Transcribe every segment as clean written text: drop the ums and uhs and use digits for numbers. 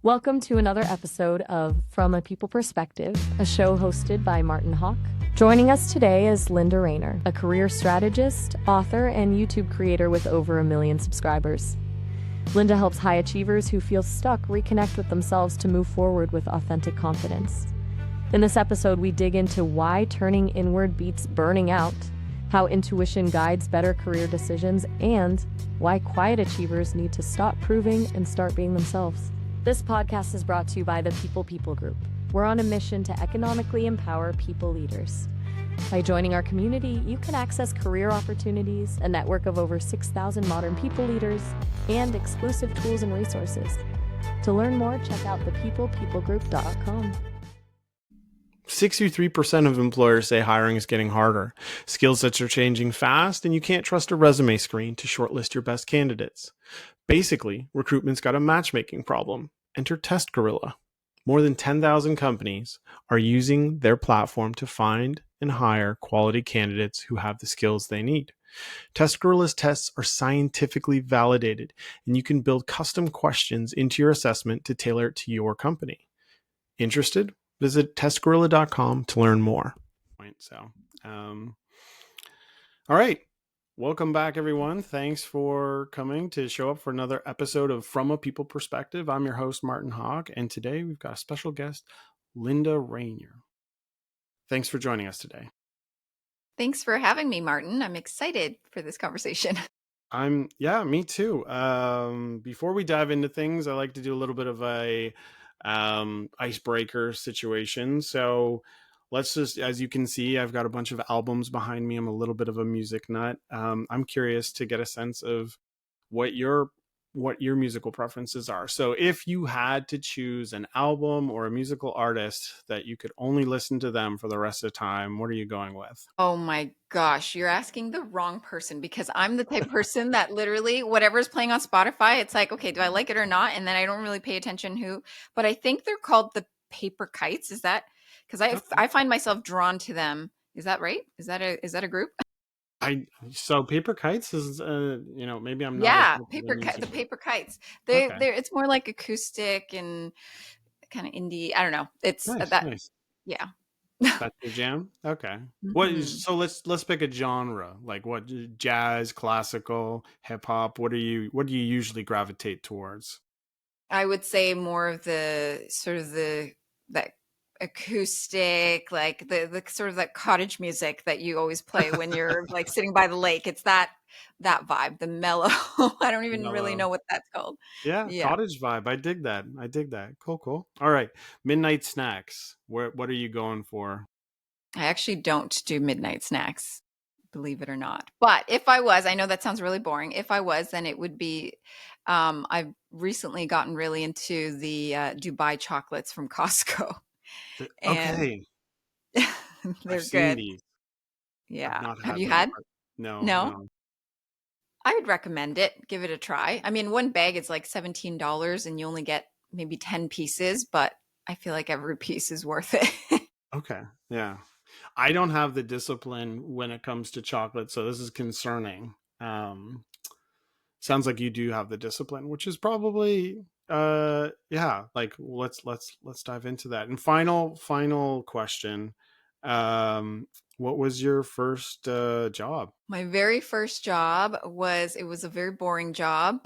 Welcome to another episode of From a People Perspective, a show hosted by Martin Hauck. Joining us today is Linda Raynier, a career strategist, author, and YouTube creator with over 1 million subscribers. Linda helps high achievers who feel stuck reconnect with themselves to move forward with authentic confidence. In this episode, we dig into why turning inward beats burning out, how intuition guides better career decisions, and why quiet achievers need to stop proving and start being themselves. This podcast is brought to you by the People Group. We're on a mission to economically empower people leaders. By joining our community, you can access career opportunities, a network of over 6,000 modern people leaders, and exclusive tools and resources. To learn more, check out thepeoplegroup.com. 63% of employers say hiring is getting harder. Skill sets are changing fast, and you can't trust a resume screen to shortlist your best candidates. Basically, recruitment's got a matchmaking problem. Enter Test Gorilla. More than 10,000 companies are using their platform to find and hire quality candidates who have the skills they need. Test Gorilla's tests are scientifically validated, and you can build custom questions into your assessment to tailor it to your company. Interested? Visit testgorilla.com to learn more. All right. Welcome back, everyone. Thanks for coming to show up for another episode of From a People Perspective. I'm your host, Martin Hauck, and today we've got a special guest, Linda Raynier. Thanks for joining us today. Thanks for having me, Martin. I'm excited for this conversation. Me too. Before we dive into things, I like to do a little bit of a icebreaker situation. So let's just, as you can see, I've got a bunch of albums behind me. I'm a little bit of a music nut. I'm curious to get a sense of what your musical preferences are. So if you had to choose an album or a musical artist that you could only listen to them for the rest of the time, what are you going with? Oh my gosh, you're asking the wrong person, because I'm the type of person that literally whatever's playing on Spotify, it's like, okay, do I like it or not? And then I don't really pay attention but I think they're called the Paper Kites. Is that because I find myself drawn to them? Is that right? Is that a group? So Paper Kites is maybe I'm not. Yeah, the Paper Kites. They're it's more like acoustic and kind of indie. I don't know. It's nice. Yeah. That's your jam? Okay. Mm-hmm. So let's pick a genre. Like what, jazz, classical, hip hop, what do you usually gravitate towards? I would say more of the sort of that acoustic, like the sort of that cottage music that you always play when you're like sitting by the lake. It's that vibe, the mellow. I don't even really know what that's called. Yeah, cottage vibe. I dig that. Cool. All right. Midnight snacks. What are you going for? I actually don't do midnight snacks, believe it or not. But if I was, I know that sounds really boring. If I was, then it would be, I've recently gotten really into the Dubai chocolates from Costco. Okay. They're I've seen good. these. Yeah. Have you had? No. I would recommend it. Give it a try. I mean, one bag is like $17 and you only get maybe 10 pieces, but I feel like every piece is worth it. Okay. Yeah. I don't have the discipline when it comes to chocolate, so this is concerning. Sounds like you do have the discipline, which is probably like let's dive into that. And final question. What was your first job? My very first job was a very boring job,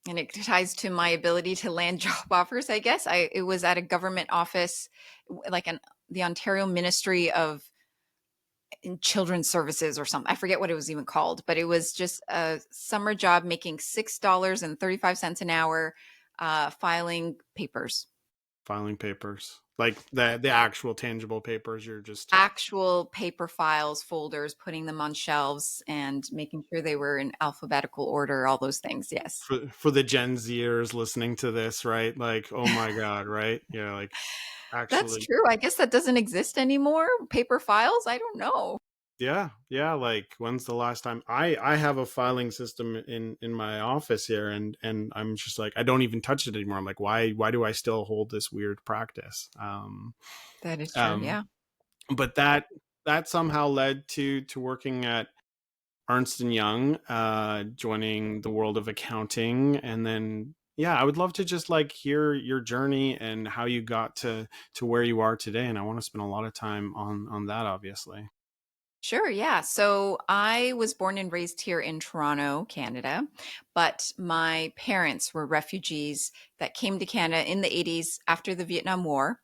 and it ties to my ability to land job offers, I guess. It was at a government office, like the Ontario Ministry of Children's Services or something. I forget what it was even called, but it was just a summer job making $6.35 an hour, filing papers. Filing papers. Like the actual tangible papers, you're just actual paper files, folders, putting them on shelves and making sure they were in alphabetical order, all those things. Yes. For the Gen Zers listening to this, right? Like, oh my God, right? Yeah, like actually. That's true. I guess that doesn't exist anymore. Paper files? I don't know. Yeah. Like, when's the last time I have a filing system in my office here, and I'm just like, I don't even touch it anymore. I'm like, why do I still hold this weird practice? That is true. Yeah. But that somehow led to working at Ernst & Young, joining the world of accounting, and then Yeah, I would love to just like hear your journey and how you got to where you are today. And I want to spend a lot of time on that, obviously. Sure, yeah. So I was born and raised here in Toronto, Canada, but my parents were refugees that came to Canada in the 80s after the Vietnam War.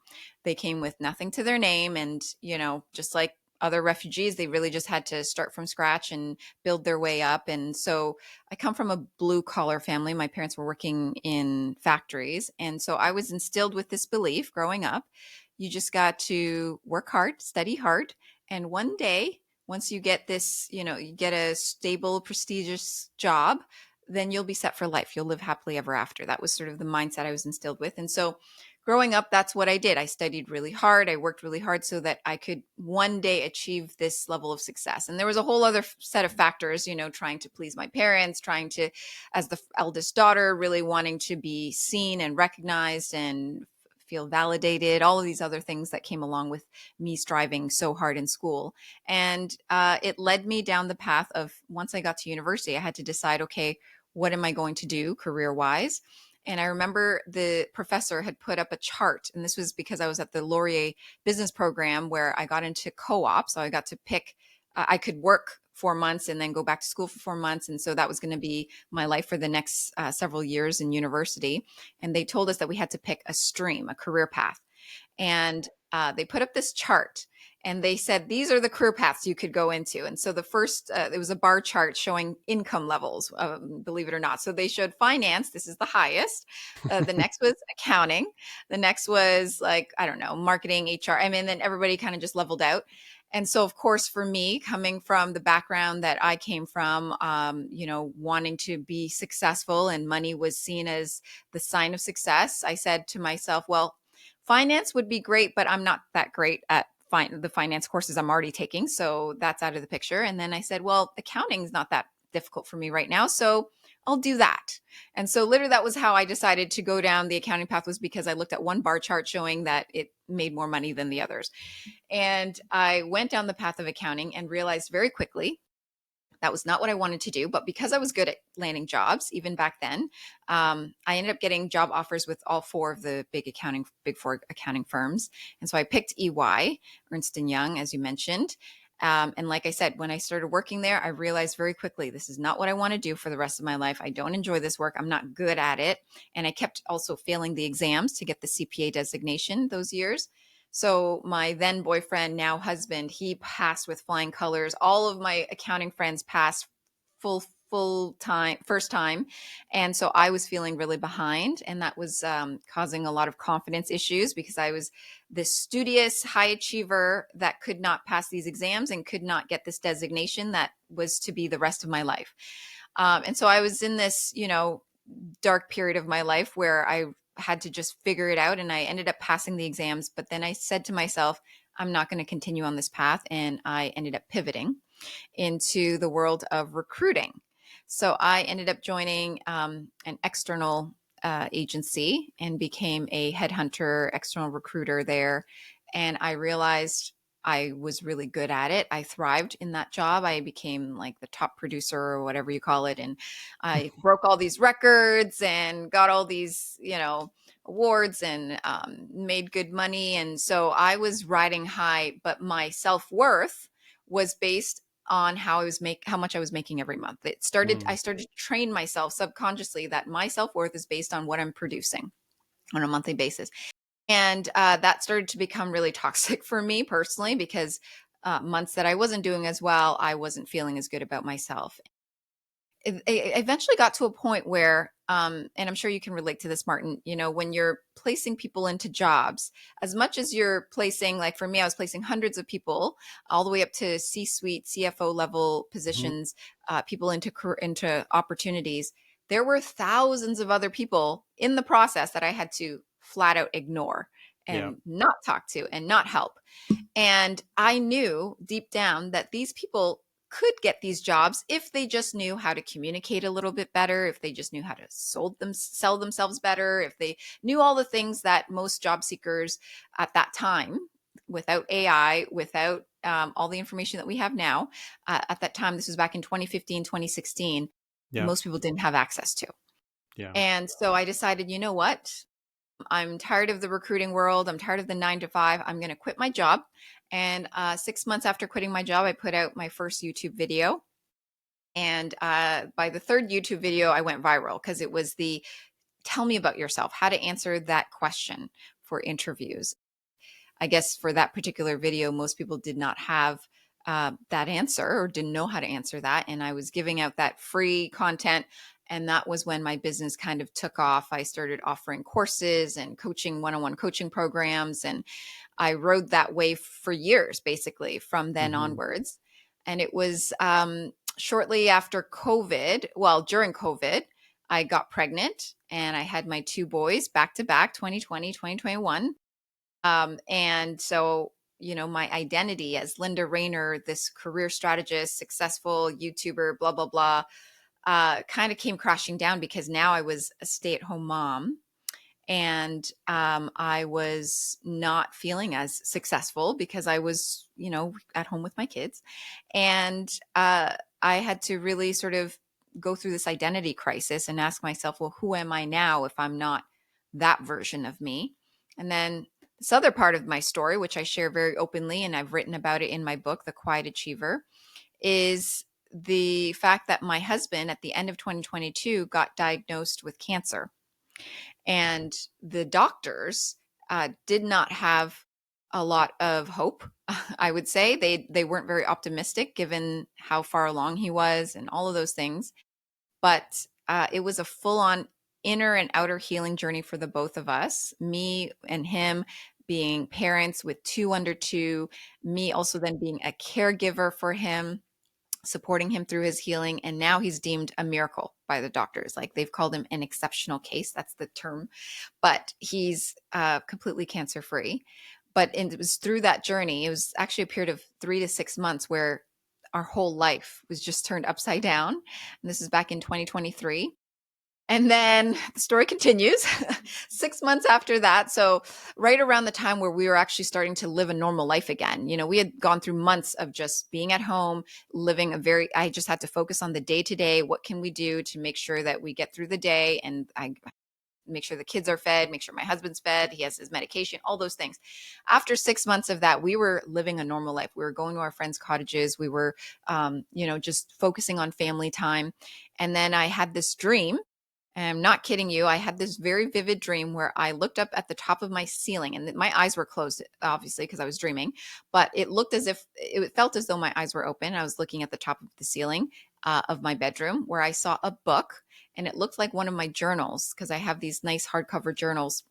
They came with nothing to their name, and, just like other refugees, they really just had to start from scratch and build their way up. And so I come from a blue collar family. My parents were working in factories. And so I was instilled with this belief growing up. You just got to work hard, study hard, and one day, once you get this, you get a stable, prestigious job, then you'll be set for life. You'll live happily ever after. That was sort of the mindset I was instilled with. And so growing up, that's what I did. I studied really hard. I worked really hard so that I could one day achieve this level of success. And there was a whole other set of factors, trying to please my parents, trying to, as the eldest daughter, really wanting to be seen and recognized and feel validated, all of these other things that came along with me striving so hard in school. And it led me down the path of, once I got to university, I had to decide, okay, what am I going to do career wise? And I remember the professor had put up a chart, and this was because I was at the Laurier business program where I got into co-op. So I got to pick, I could work 4 months and then go back to school for 4 months. And so that was going to be my life for the next several years in university. And they told us that we had to pick a stream, a career path. And they put up this chart, and they said, these are the career paths you could go into. And so the first, it was a bar chart showing income levels, believe it or not. So they showed finance. This is the highest. The next was accounting. The next was, like, I don't know, marketing, HR. I mean, then everybody kind of just leveled out. And so, of course, for me, coming from the background that I came from, wanting to be successful and money was seen as the sign of success, I said to myself, well, finance would be great, but I'm not that great at the finance courses I'm already taking. So that's out of the picture. And then I said, well, accounting is not that difficult for me right now. So I'll do that. And so literally that was how I decided to go down the accounting path, was because I looked at one bar chart showing that it made more money than the others. And I went down the path of accounting and realized very quickly that was not what I wanted to do. But because I was good at landing jobs, even back then, I ended up getting job offers with all four of the big four accounting firms. And so I picked EY, Ernst and Young, as you mentioned. And like I said, when I started working there, I realized very quickly, this is not what I want to do for the rest of my life. I don't enjoy this work. I'm not good at it. And I kept also failing the exams to get the CPA designation those years. So my then boyfriend, now husband, he passed with flying colors. All of my accounting friends passed full time, first time. And so I was feeling really behind, and that was causing a lot of confidence issues, because I was this studious high achiever that could not pass these exams and could not get this designation that was to be the rest of my life. And so I was in this, dark period of my life where I had to just figure it out, and I ended up passing the exams. But then I said to myself, I'm not going to continue on this path. And I ended up pivoting into the world of recruiting. So I ended up joining an external agency and became a headhunter, external recruiter there. And I realized I was really good at it. I thrived in that job. I became like the top producer or whatever you call it. And I broke all these records and got all these, awards, and made good money. And so I was riding high, but my self-worth was based on how much I was making every month. I started to train myself subconsciously that my self-worth is based on what I'm producing on a monthly basis. And that started to become really toxic for me personally, because months that I wasn't doing as well, I wasn't feeling as good about myself. It eventually got to a point where, and I'm sure you can relate to this, Martin, when you're placing people into jobs, as much as you're placing, like for me, I was placing hundreds of people all the way up to C-suite, CFO level positions, people into opportunities. There were thousands of other people in the process that I had to flat out ignore Yeah. and not talk to and not help. And I knew deep down that these people could get these jobs if they just knew how to communicate a little bit better, if they just knew how to sell themselves better, if they knew all the things that most job seekers at that time, without AI, without all the information that we have now, at that time, this was back in 2015, 2016, Yeah. most people didn't have access to. Yeah. And so I decided, you know what? I'm tired of the recruiting world. I'm tired of the 9 to 5. I'm going to quit my job. And 6 months after quitting my job, I put out my first YouTube video. And by the third YouTube video, I went viral because it was the tell me about yourself, how to answer that question for interviews. I guess for that particular video, most people did not have that answer or didn't know how to answer that. And I was giving out that free content. And that was when my business kind of took off. I started offering courses and coaching, one-on-one coaching programs. And I rode that wave for years, basically, from then onwards. And it was shortly after COVID, well, during COVID, I got pregnant and I had my two boys back to back, 2020, 2021. And so, my identity as Linda Raynier, this career strategist, successful YouTuber, blah, blah, blah, kind of came crashing down because now I was a stay-at-home mom and I was not feeling as successful because I was, at home with my kids. And I had to really sort of go through this identity crisis and ask myself, well, who am I now if I'm not that version of me? And then this other part of my story, which I share very openly, and I've written about it in my book, The Quiet Achiever, is the fact that my husband at the end of 2022 got diagnosed with cancer. And the doctors did not have a lot of hope. I would say they weren't very optimistic given how far along he was and all of those things. But it was a full-on inner and outer healing journey for the both of us, me and him being parents with 2 under 2, me also then being a caregiver for him, supporting him through his healing. And now he's deemed a miracle by the doctors. Like they've called him an exceptional case. That's the term. But he's completely cancer free. But it was through that journey, it was actually a period of 3 to 6 months where our whole life was just turned upside down. And this is back in 2023. And then the story continues 6 months after that. So right around the time where we were actually starting to live a normal life again, we had gone through months of just being at home, I just had to focus on the day to day. What can we do to make sure that we get through the day? And I make sure the kids are fed, make sure my husband's fed, he has his medication, all those things. After 6 months of that, we were living a normal life. We were going to our friends' cottages. We were, just focusing on family time. And then I had this dream. And I'm not kidding you. I had this very vivid dream where I looked up at the top of my ceiling and my eyes were closed, obviously, because I was dreaming, but it felt as though my eyes were open. I was looking at the top of the ceiling of my bedroom where I saw a book and it looked like one of my journals because I have these nice hardcover journals,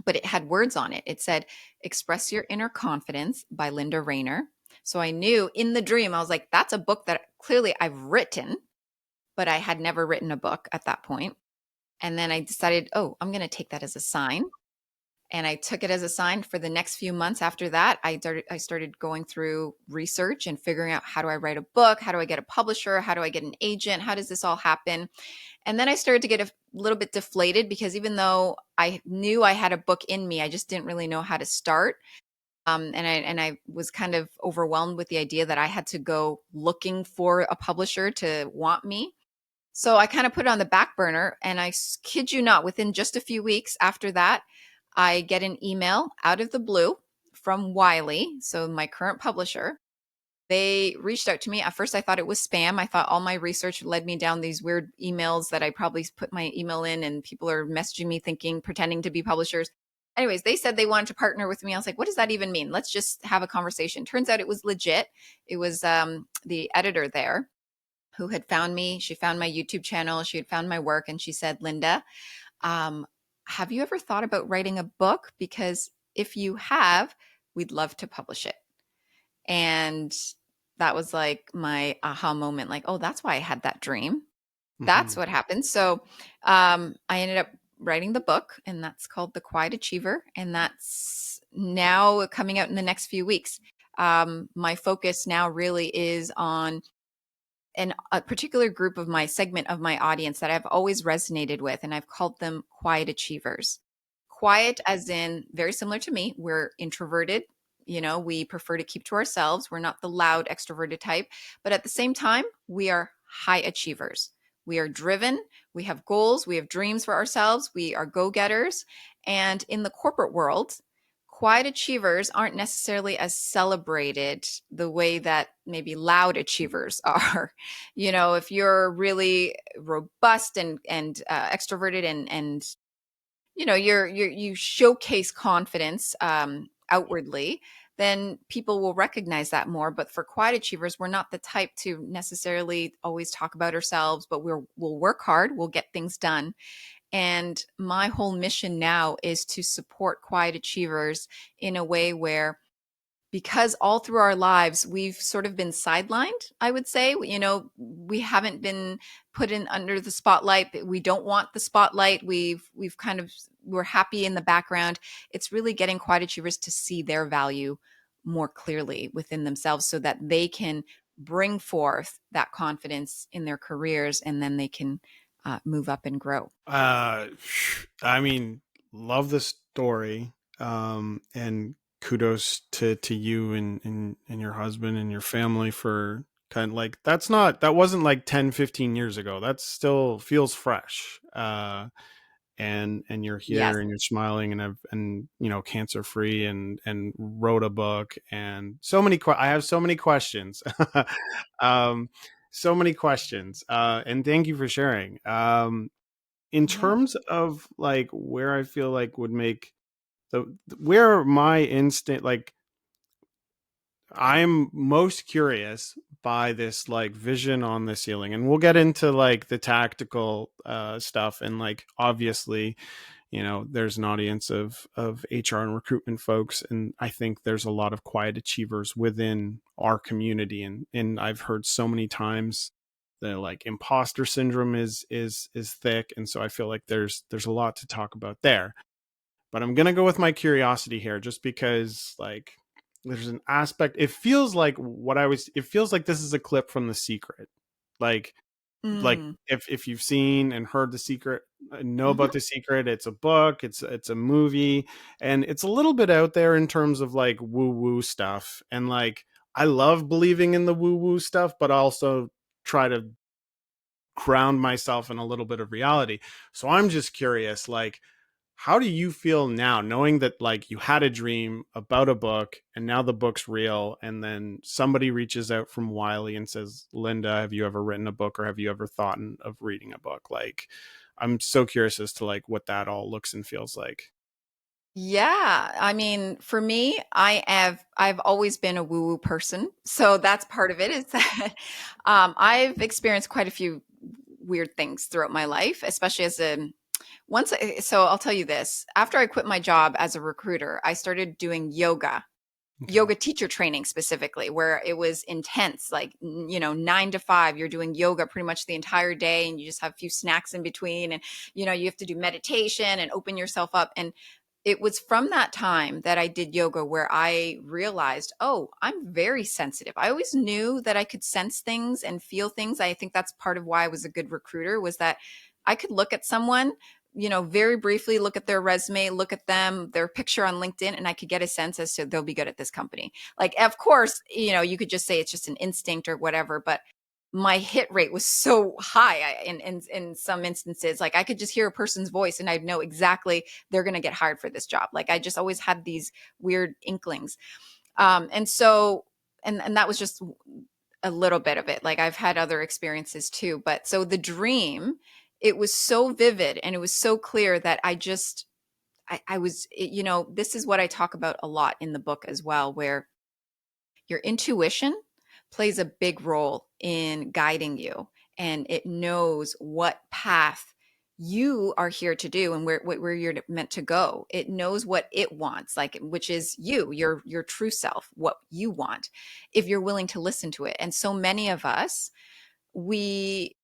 but it had words on it. It said, Express Your Inner Confidence by Linda Raynier. So I knew in the dream, I was like, that's a book that clearly I've written, but I had never written a book at that point. And then I decided, I'm going to take that as a sign. And I took it as a sign for the next few months after that. I started going through research and figuring out, how do I write a book? How do I get a publisher? How do I get an agent? How does this all happen? And then I started to get a little bit deflated because even though I knew I had a book in me, I just didn't really know how to start. And I was kind of overwhelmed with the idea that I had to go looking for a publisher to want me. So I kind of put it on the back burner, and I kid you not, within just a few weeks after that, I get an email out of the blue from Wiley, so my current publisher. They reached out to me. At first, I thought it was spam. I thought all my research led me down these weird emails that I probably put my email in, and people are messaging me pretending to be publishers. Anyways, they said they wanted to partner with me. I was like, what does that even mean? Let's just have a conversation. Turns out it was legit. It was the editor there who had found me. She found my YouTube channel. She had found my work. And she said, Linda, have you ever thought about writing a book? Because if you have, we'd love to publish it. And that was like my aha moment. Like, that's why I had that dream. That's what happened. So I ended up writing the book, and that's called The Quiet Achiever. And that's now coming out in the next few weeks. My focus now really is on a particular group of my segment of my audience that I've always resonated with, and I've called them quiet achievers. Quiet as in very similar to me. We're introverted. We prefer to keep to ourselves. We're not the loud extroverted type, but at the same time, we are high achievers. We are driven. We have goals. We have dreams for ourselves. We are go-getters. And in the corporate world, quiet achievers aren't necessarily as celebrated the way that maybe loud achievers are. If you're really robust and extroverted and you showcase confidence outwardly, then people will recognize that more. But for quiet achievers, we're not the type to necessarily always talk about ourselves, but we'll work hard, we'll get things done. And my whole mission now is to support quiet achievers in a way where, because all through our lives we've sort of been sidelined, I would say, we haven't been put in under the spotlight. We don't want the spotlight. We're happy in the background. It's really getting quiet achievers to see their value more clearly within themselves so that they can bring forth that confidence in their careers, and then they can move up and grow. I mean, love the story. And kudos to you and your husband and your family for kind of like, that wasn't like 10-15 years ago. That still feels fresh. And you're Yes. here and you're smiling and cancer free and wrote a book and so many I have so many questions. um so many questions, and thank you for sharing. In Yeah. terms of like where I feel like would make where my instinct, like I'm most curious by this like vision on the ceiling, and we'll get into like the tactical stuff, and like obviously there's an audience of HR and recruitment folks, and I think there's a lot of quiet achievers within our community, and I've heard so many times the like imposter syndrome is thick, and so I feel like there's a lot to talk about there. But I'm gonna go with my curiosity here, just because like there's an aspect. It feels like this is a clip from The Secret, like Mm. if you've seen and heard The Secret, know Mhm. about The Secret. It's a book, it's a movie, and it's a little bit out there in terms of like woo woo stuff, and like I love believing in the woo woo stuff, but also try to ground myself in a little bit of reality. So I'm just curious, like, how do you feel now, knowing that like you had a dream about a book and now the book's real, and then somebody reaches out from Wiley and says, Linda, have you ever written a book, or have you ever thought of reading a book? Like, I'm so curious as to like what that all looks and feels like. Yeah, I mean, for me, I've always been a woo-woo person, so that's part of it. Is that I've experienced quite a few weird things throughout my life, especially as a so I'll tell you this. After I quit my job as a recruiter, I started doing Okay. yoga teacher training specifically, where it was intense, like 9 to 5, you're doing yoga pretty much the entire day, and you just have a few snacks in between, and you have to do meditation and open yourself up. And it was from that time that I did yoga where I realized, oh, I'm very sensitive. I always knew that I could sense things and feel things. I think that's part of why I was a good recruiter, was that I could look at someone, very briefly, look at their resume, look at their picture on LinkedIn, and I could get a sense as to they'll be good at this company. Like, of course, you could just say it's just an instinct or whatever, but my hit rate was so high in some instances. Like, I could just hear a person's voice and I'd know exactly they're going to get hired for this job. Like, I just always had these weird inklings. And so, and that was just a little bit of it. Like, I've had other experiences too, but so the dream, it was so vivid and it was so clear that I was, this is what I talk about a lot in the book as well, where your intuition plays a big role in guiding you, and it knows what path you are here to do and where you're meant to go. It knows what it wants, like, which is your true self, what you want, if you're willing to listen to it. And so many of us, we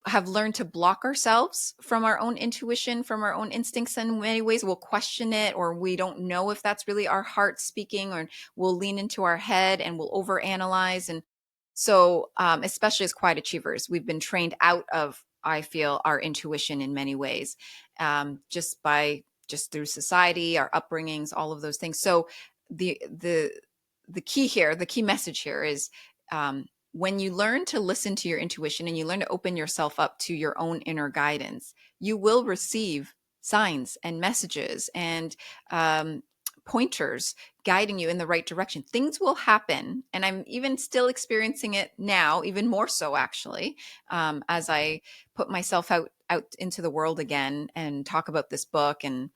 have learned to block ourselves from our own intuition, from our own instincts. In many ways, we'll question it, or we don't know if that's really our heart speaking, or we'll lean into our head and we'll overanalyze. And so, especially as quiet achievers, we've been trained out of, I feel, our intuition in many ways, just through society, our upbringings, all of those things. So the key here, the key message here is, when you learn to listen to your intuition and you learn to open yourself up to your own inner guidance, you will receive signs and messages and pointers guiding you in the right direction. Things will happen. And I'm even still experiencing it now, even more so actually, as I put myself out into the world again and talk about this book and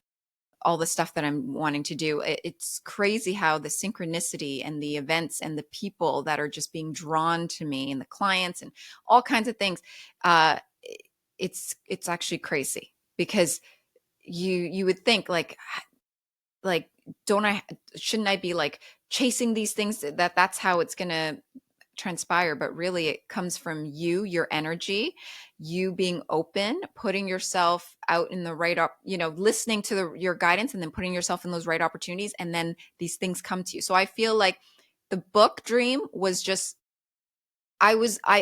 all the stuff that I'm wanting to do. It's crazy how the synchronicity and the events and the people that are just being drawn to me and the clients and all kinds of things. Uh, it's actually crazy because you would think like shouldn't I be like chasing these things that's how it's going to transpire, but really it comes from you, your energy, you being open, putting yourself out in the right listening to your guidance and then putting yourself in those right opportunities, and then these things come to you. So I feel like the book dream was just, I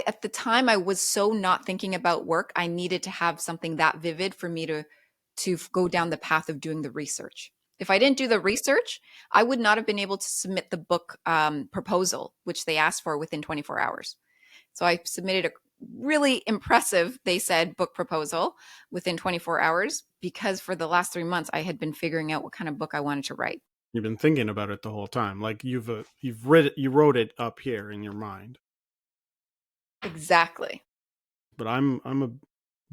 at the time I was so not thinking about work. I needed to have something that vivid for me to go down the path of doing the research. If I didn't do the research, I would not have been able to submit the book proposal, which they asked for within 24 hours. So I submitted a really impressive, they said, book proposal within 24 hours because for the last 3 months, I had been figuring out what kind of book I wanted to write. You've been thinking about it the whole time. Like you've read it, you wrote it up here in your mind. Exactly. But I'm a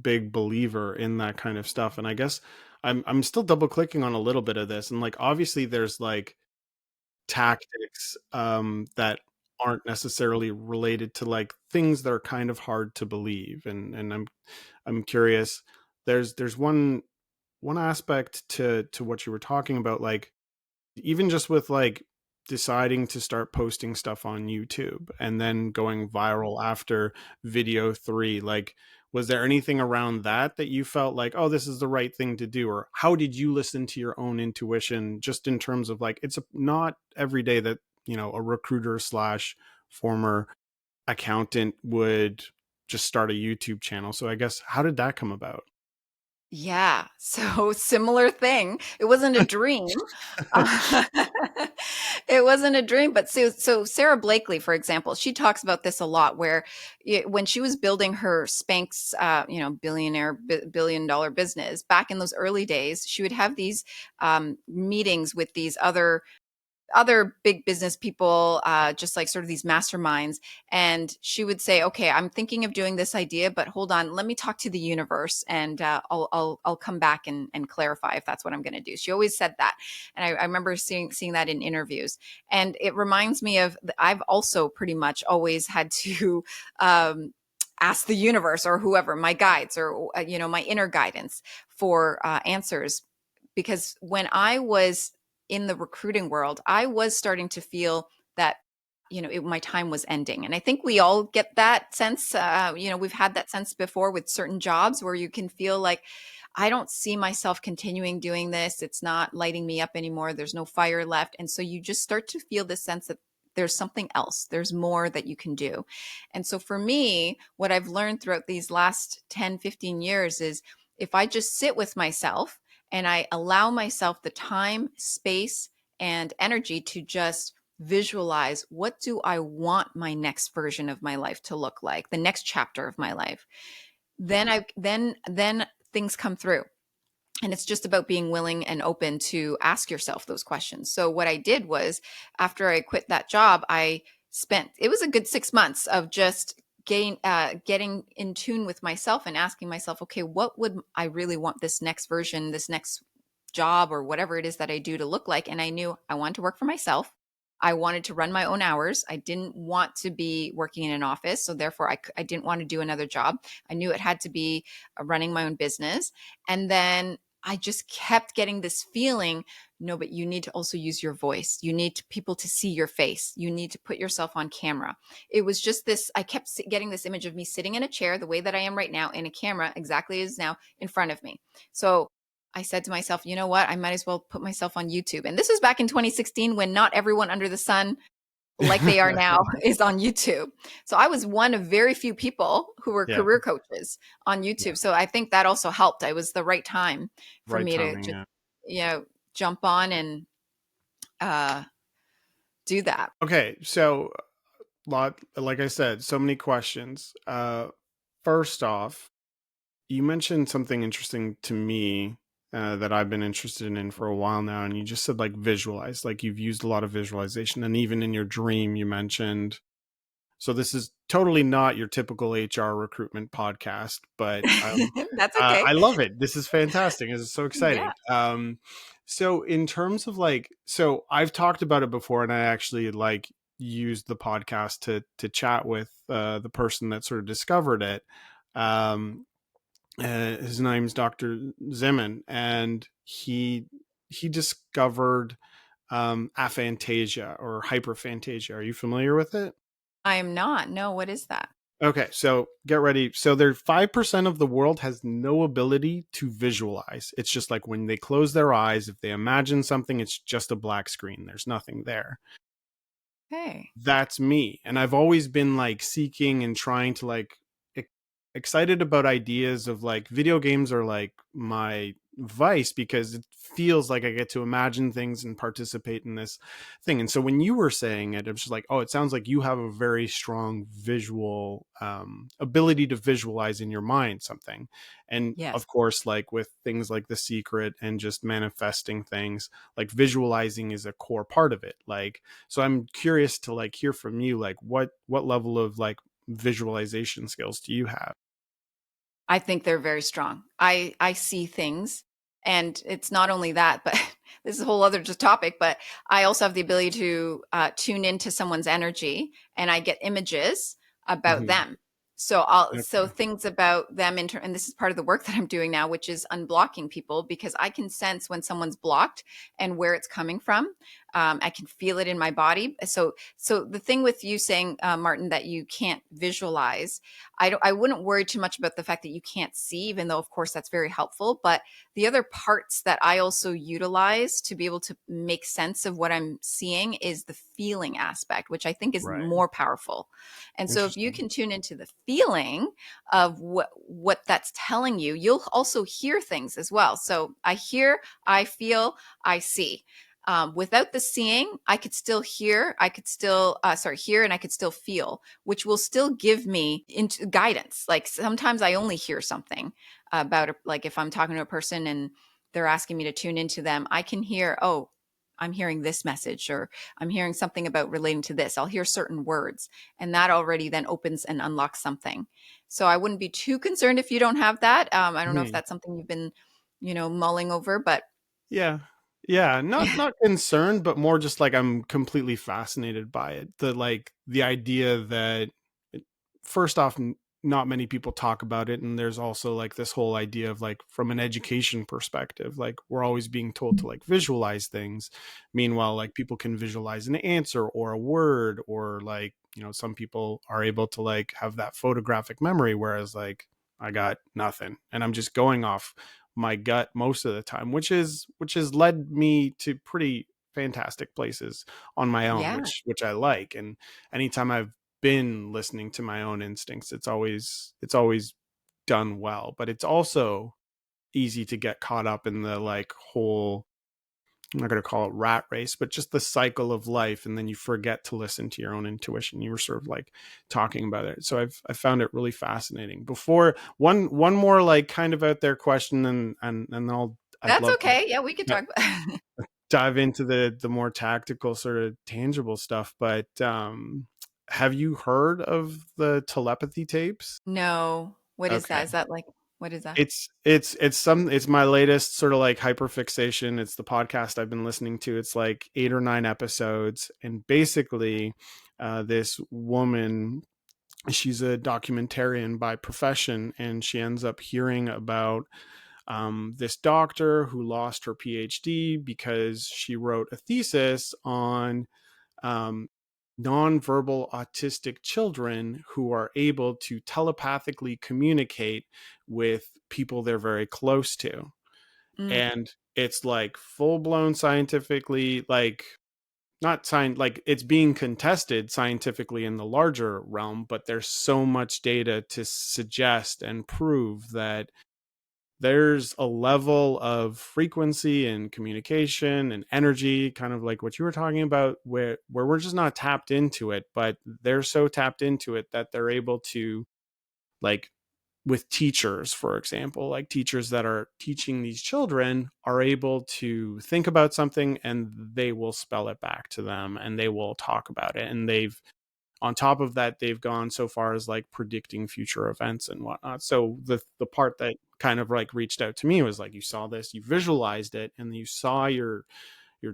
big believer in that kind of stuff, and I guess I'm still double clicking on a little bit of this, and like obviously there's like tactics that aren't necessarily related to like things that are kind of hard to believe, and I'm curious. There's one aspect to what you were talking about, like even just with like deciding to start posting stuff on YouTube and then going viral after video 3, like was there anything around that you felt like, oh, this is the right thing to do? Or how did you listen to your own intuition, just in terms of like, not every day that, a recruiter slash former accountant would just start a YouTube channel. So I guess, how did that come about? Yeah, so similar thing. It wasn't a dream. Uh, it wasn't a dream, but so Sarah Blakely, for example, she talks about this a lot. Where when she was building her Spanx, billion dollar business back in those early days, she would have these meetings with these other big business people, just like sort of these masterminds. And she would say, okay, I'm thinking of doing this idea, but hold on, let me talk to the universe and I'll come back and clarify if that's what I'm going to do. She always said that. And I remember seeing that in interviews. And it reminds me of, I've also pretty much always had to, ask the universe or whoever, my guides or, my inner guidance for answers. Because when I was in the recruiting world, I was starting to feel that, my time was ending. And I think we all get that sense. We've had that sense before with certain jobs where you can feel like, I don't see myself continuing doing this. It's not lighting me up anymore. There's no fire left. And so you just start to feel this sense that there's something else. There's more that you can do. And so for me, what I've learned throughout these last 10, 15 years is if I just sit with myself and I allow myself the time, space, and energy to just visualize, what do I want my next version of my life to look like, the next chapter of my life, then things come through. And it's just about being willing and open to ask yourself those questions. So what I did was, after I quit that job, it was a good 6 months of just getting in tune with myself and asking myself, okay, what would I really want this next version, this next job, or whatever it is that I do to look like? And I knew I wanted to work for myself. I wanted to run my own hours. I didn't want to be working in an office. So therefore, I didn't want to do another job. I knew it had to be running my own business. And then I just kept getting this feeling, no, but you need to also use your voice. You need people to see your face. You need to put yourself on camera. It was just this, I kept getting this image of me sitting in a chair the way that I am right now, in a camera exactly as now in front of me. So I said to myself, you know what? I might as well put myself on YouTube. And this was back in 2016 when not everyone under the sun like they are now is on YouTube. So I was one of very few people who were career coaches on YouTube. Yeah. So I think that also helped. It was the right time for me to just, jump on and do that. Okay. So like I said, so many questions. First off, you mentioned something interesting to me that I've been interested in for a while now, and you just said like visualize, like you've used a lot of visualization, and even in your dream, you mentioned. So this is totally not your typical HR recruitment podcast, but That's okay. I love it. This is fantastic. This is so exciting. Yeah. So in terms of like, so I've talked about it before, and I actually like used the podcast to chat with the person that sort of discovered it. Um, his name's Dr. Zimmern, and he discovered aphantasia or hyperphantasia. Are you familiar with it? I am not. No, what is that? Okay, so get ready. So there 5% of the world has no ability to visualize. It's just like when they close their eyes, if they imagine something, it's just a black screen. There's nothing there. Hey. That's me. And I've always been like seeking and trying to like excited about ideas of like video games are like my vice because it feels like I get to imagine things and participate in this thing. And so when you were saying it, it was just like, oh, it sounds like you have a very strong visual ability to visualize in your mind something. And Yes. of course, like with things like The Secret and just manifesting things, like visualizing is a core part of it. Like, so I'm curious to like hear from you, like what level of like visualization skills do you have? I think they're very strong. I see things, and it's not only that, but this is a whole other just topic. But I also have the ability to tune into someone's energy, and I get images about Mhm. them. So Okay. things about them and this is part of the work that I'm doing now, which is unblocking people because I can sense when someone's blocked and where it's coming from. I can feel it in my body. So the thing with you saying, Martin, that you can't visualize, I wouldn't worry too much about the fact that you can't see, even though of course that's very helpful. But the other parts that I also utilize to be able to make sense of what I'm seeing is the feeling aspect, which I think is Right. more powerful. And so if you Interesting. can tune into the feeling of what that's telling you, you'll also hear things as well. So I hear, I feel, I see. Without the seeing, I could still hear, I could still, hear, and I could still feel, which will still give me into guidance. Like sometimes I only hear something about, like if I'm talking to a person and they're asking me to tune into them, I can hear, oh, I'm hearing this message, or I'm hearing something about relating to this. I'll hear certain words, and that already then opens and unlocks something. So I wouldn't be too concerned if you don't have that. I don't know if Mhm. that's something you've been, mulling over, but Yeah. Yeah, not concerned, but more just like I'm completely fascinated by it. The like the idea that first off, not many people talk about it, and there's also like this whole idea of like from an education perspective, like we're always being told to like visualize things. Meanwhile, like people can visualize an answer or a word, or like some people are able to like have that photographic memory, whereas like I got nothing, and I'm just going off my gut most of the time, which has led me to pretty fantastic places on my own, yeah. which I like. And anytime I've been listening to my own instincts, it's always done well. But it's also easy to get caught up in the like whole, I'm not going to call it rat race, but just the cycle of life, and then you forget to listen to your own intuition. You were sort of like talking about it, so I found it really fascinating. Before one more like kind of out there question, and I'd That's love to okay. Yeah, we could talk about dive into the more tactical sort of tangible stuff. But have you heard of the telepathy tapes? No. What is that? Okay. Is that like what is that? It's my latest sort of like hyperfixation. It's the podcast I've been listening to. It's like 8 or 9 episodes, and basically, this woman, she's a documentarian by profession, and she ends up hearing about this doctor who lost her PhD because she wrote a thesis on um, nonverbal autistic children who are able to telepathically communicate with people they're very close to. Mm, And it's like full blown scientifically, like not science, like it's being contested scientifically in the larger realm, but there's so much data to suggest and prove that there's a level of frequency and communication and energy, kind of like what you were talking about, where we're just not tapped into it, but they're so tapped into it that they're able to, like, with teachers, for example, like teachers that are teaching these children are able to think about something and they will spell it back to them and they will talk about it. And they've, on top of that, they've gone so far as like predicting future events and whatnot. So the part that kind of like reached out to me was like, you saw this, you visualized it, and you saw your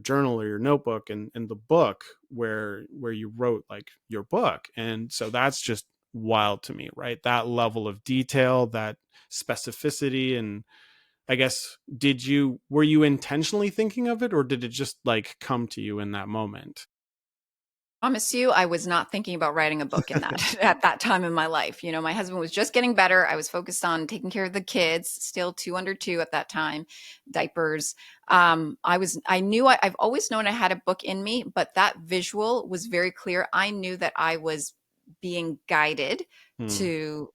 journal or your notebook and the book where you wrote like your book. And so that's just wild to me, right? That level of detail, that specificity. And I guess, were you intentionally thinking of it, or did it just like come to you in that moment? Promise you, I was not thinking about writing a book in that at that time in my life. You know, my husband was just getting better. I was focused on taking care of the kids, still two under two at that time, diapers. I've always known I had a book in me, but that visual was very clear. I knew that I was being guided Hmm. to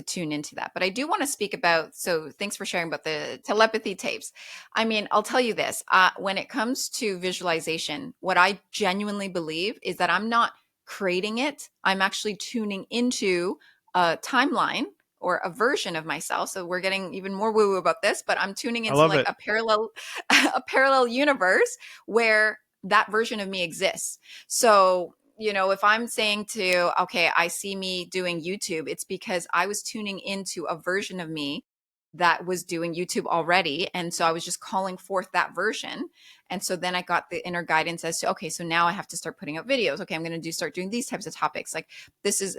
tune into that. But I do want to speak about. So thanks for sharing about the telepathy tapes. I mean, I'll tell you this, when it comes to visualization, what I genuinely believe is that I'm not creating it. I'm actually tuning into a timeline or a version of myself. So we're getting even more woo woo about this, but I'm tuning I into love like it. a parallel, a parallel universe where that version of me exists. So, you know, if I'm saying to, okay, I see me doing YouTube, it's because I was tuning into a version of me that was doing YouTube already. And so I was just calling forth that version. And so then I got the inner guidance as to, okay, so now I have to start putting up videos. Okay, I'm going to start doing these types of topics. Like this is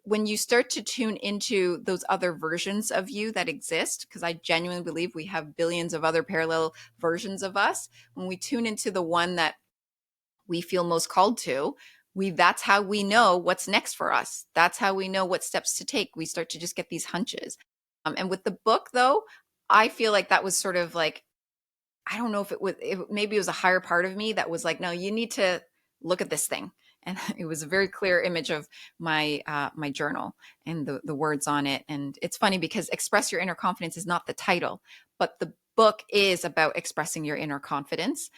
when you start to tune into those other versions of you that exist, because I genuinely believe we have billions of other parallel versions of us. When we tune into the one that we feel most called to, that's how we know what's next for us. That's how we know what steps to take. We start to just get these hunches. And with the book though, I feel like that was sort of like, I don't know if maybe it was a higher part of me that was like, no, you need to look at this thing. And it was a very clear image of my journal and the words on it. And it's funny because Express Your Inner Confidence is not the title, but the book is about expressing your inner confidence,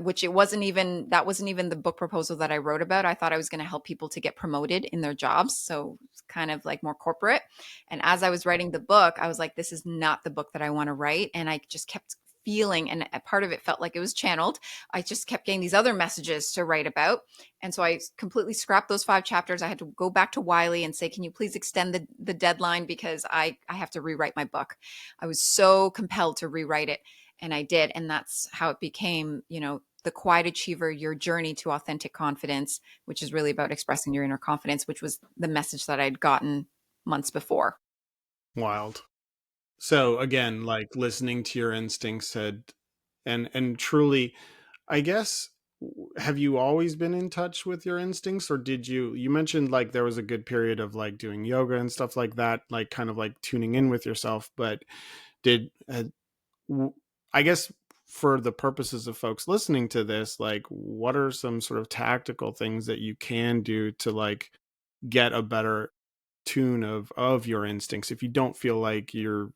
which that wasn't even the book proposal that I wrote about. I thought I was going to help people to get promoted in their jobs. So it's kind of like more corporate. And as I was writing the book, I was like, this is not the book that I want to write. And I just kept feeling, and a part of it felt like it was channeled. I just kept getting these other messages to write about. And so I completely scrapped those 5 chapters. I had to go back to Wiley and say, can you please extend the deadline, because I have to rewrite my book. I was so compelled to rewrite it, and I did. And that's how it became, you know, The Quiet Achiever, Your Journey to Authentic Confidence, which is really about expressing your inner confidence, which was the message that I'd gotten months before. Wild. So again, like listening to your instincts had, and truly, I guess, have you always been in touch with your instincts, or did you mentioned like there was a good period of like doing yoga and stuff like that, like kind of like tuning in with yourself, but did I guess, for the purposes of folks listening to this, like what are some sort of tactical things that you can do to like get a better tune of your instincts if you don't feel like you're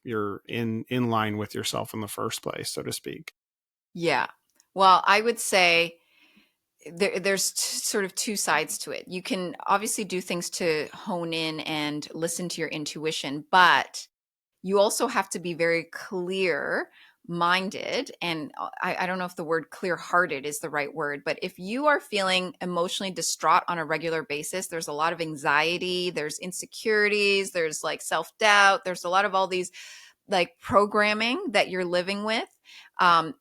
in line with yourself in the first place, so to speak? Yeah. Well, I would say there's sort of two sides to it. You can obviously do things to hone in and listen to your intuition, but you also have to be very clear minded. And I don't know if the word clear hearted is the right word, but if you are feeling emotionally distraught on a regular basis, there's a lot of anxiety, there's insecurities, there's like self doubt, there's a lot of all these like programming that you're living with.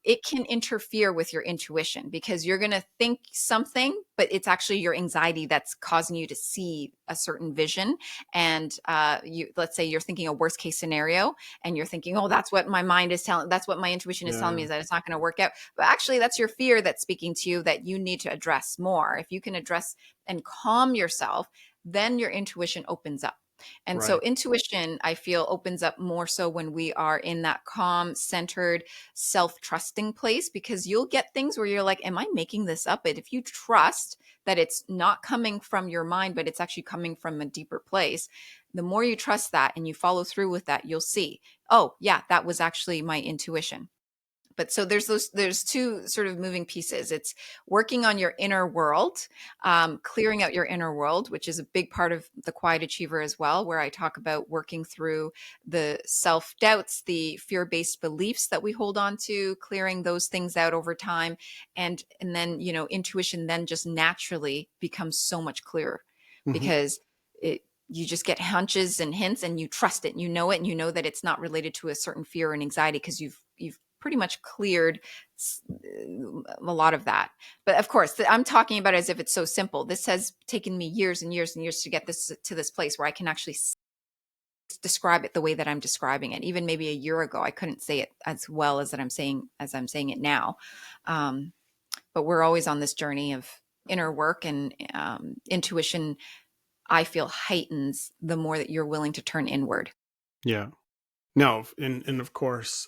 It can interfere with your intuition because you're going to think something, but it's actually your anxiety that's causing you to see a certain vision. And let's say you're thinking a worst case scenario, and you're thinking, oh, that's what my mind is telling, that's what my intuition is telling me, Yeah. is that it's not going to work out. But actually, that's your fear that's speaking to you that you need to address more. If you can address and calm yourself, then your intuition opens up. And so Right. intuition, I feel, opens up more so when we are in that calm, centered, self-trusting place, because you'll get things where you're like, am I making this up? But if you trust that it's not coming from your mind, but it's actually coming from a deeper place, the more you trust that and you follow through with that, you'll see, oh yeah, that was actually my intuition. But so there's two sort of moving pieces. It's working on your inner world, clearing out your inner world, which is a big part of the quiet achiever as well, where I talk about working through the self-doubts, the fear-based beliefs that we hold on to, clearing those things out over time. And then, intuition then just naturally becomes so much clearer, Hmm. because you just get hunches and hints and you trust it and you know it, and you know that it's not related to a certain fear and anxiety because you've pretty much cleared a lot of that. But of course, I'm talking about it as if it's so simple. This has taken me years and years and years to get this to this place where I can actually describe it the way that I'm describing it. Even maybe a year ago, I couldn't say it as well as I'm saying it now. But we're always on this journey of inner work, and intuition, I feel, heightens the more that you're willing to turn inward. Yeah. No, and of course,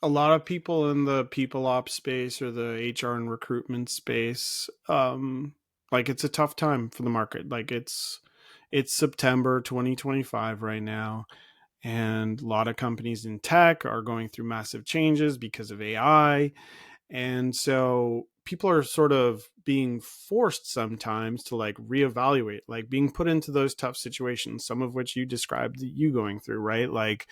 a lot of people in the people ops space or the HR and recruitment space, like it's a tough time for the market. Like it's September 2025 right now, and a lot of companies in tech are going through massive changes because of AI. And so people are sort of being forced sometimes to like reevaluate, like being put into those tough situations, some of which you described you going through, right? Like